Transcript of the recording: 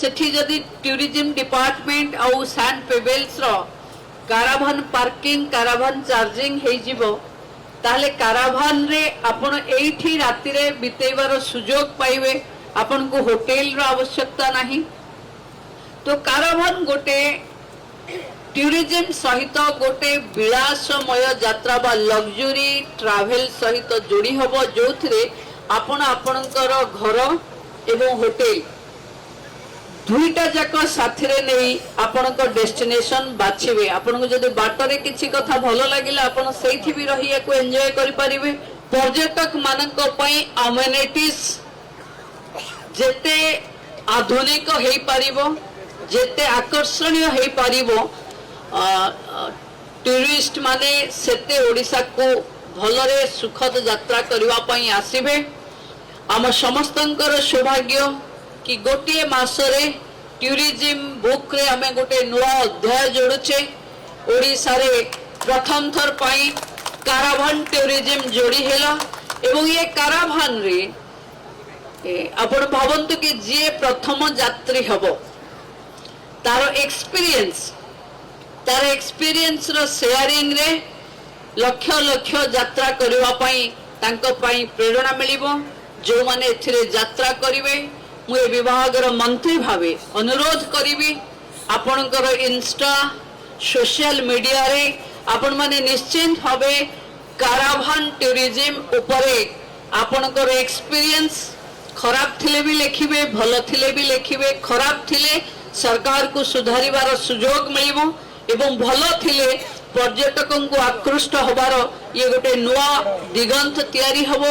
सेठी जदि tourism department आउ sand pebbles रो caravan parking caravan charging हे जिवो ताहले काराभान रे आपण एठी राति रे बितेबार सुजोग पाइबे आपण को होटल रो आवश्यकता नहीं तो काराभान गोटे टूरिज्म सहित गोटे विलासमय यात्रा बा लग्जरी ट्रैवल सहित जोड़ी हबो जोथरे आपण आपणकर घर एवं होटल दुईटा जाक साथी रे नहीं आपणकर डेस्टिनेशन बाछिबे आपण को जदि बाटरे किछि कथा भलो लागिला आपण सेठी भी रहिया को एन्जॉय करि परिबे पर्यटक मानक पई अमेनिटीज जेते आधुनिक हेई परिबो जेते आकर्षणीय हेई परिबो टूरिस्ट माने सेते ओडिसा को भलरे सुखद यात्रा करबा पई आसीबे आम समस्तंकर सौभाग्य कि गोटे मासरे टूरिज्म बुक रे हमें गोटे नुआ अध्याय जोड़ुचे ओडिसा रे प्रथम थर पई काराभान टूरिज्म जोड़ी हेला एवं ये काराभान रे आपण भावंतु कि जे प्रथम यात्री हबो तार एक्सपीरियंस रो शेयरिंग रे लक्ष लक्ष यात्रा करबा पई तांको पई प्रेरणा मिलिबो जो माने एथिरे यात्रा करिवे मु ए विभाग रो मंत्री भावे अनुरोध करिवि आपनकर इंस्टा सोशल मीडिया रे आपण माने निश्चिंत भावे काराभान टूरिज्म उपरे आपनकर एक्सपीरियंस खराब थिले भी लिखिबे भलो थिले भी लिखिबे खराब थिले सरकार को सुधारिबार सुजोग मिलिबो एवं भलो थिले पर्यटकों को आकृष्ट होबार ये गोटे नुआ दिगंत तैयारी हबो।